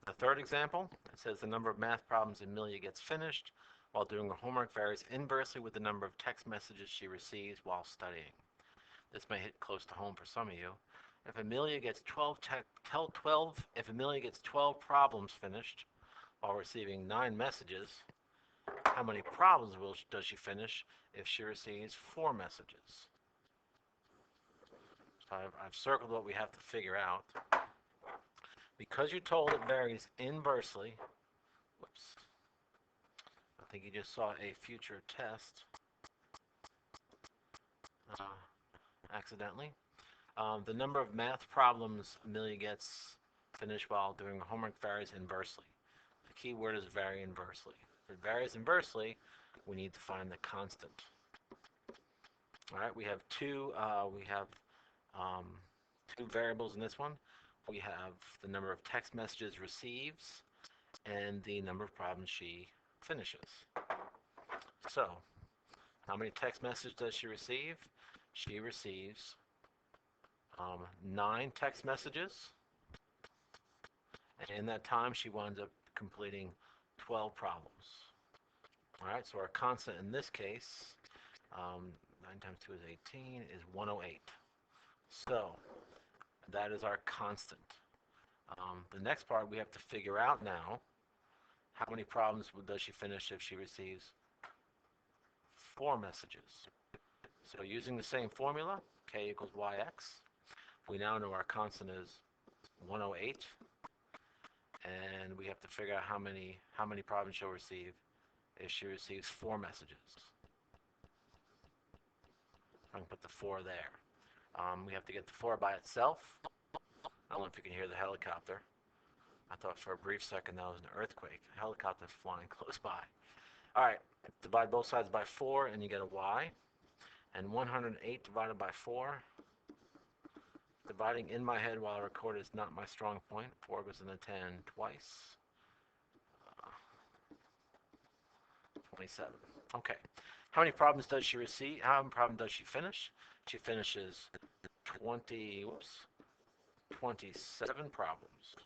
The third example, it says the number of math problems Amelia gets finished while doing her homework varies inversely with the number of text messages she receives while studying. This may hit close to home for some of you. If Amelia gets 12 problems finished while receiving 9 messages, how many problems does she finish if she receives 4 messages? So I've circled what we have to figure out. Because you're told it varies inversely, whoops, I think you just saw a future test uh, accidentally. The number of math problems Amelia gets finished while doing homework varies inversely. The key word is vary inversely. If it varies inversely, we need to find the constant. All right, we have um, two variables in this one. We have the number of text messages receives and the number of problems she finishes. So, how many text messages does she receive? She receives 9 text messages, and in that time she winds up completing 12 problems. All right, so our constant in this case, 9 times 2 is 18, is 108. So that is our constant. The next part we have to figure out now, how many problems does she finish if she receives 4 messages? So using the same formula, k equals yx, we now know our constant is 108, and we have to figure out how many problems she'll receive if she receives 4 messages. I can put the 4 there. We have to get the 4 by itself. I don't know if you can hear the helicopter. I thought for a brief second that was an earthquake. A helicopter's flying close by. All right, divide both sides by 4 and you get a y. And 108 divided by 4. Dividing in my head while I record is not my strong point. 4 goes into 10 twice. 27. Okay. How many problems does she receive? How many problems does she finish? She finishes 27 problems.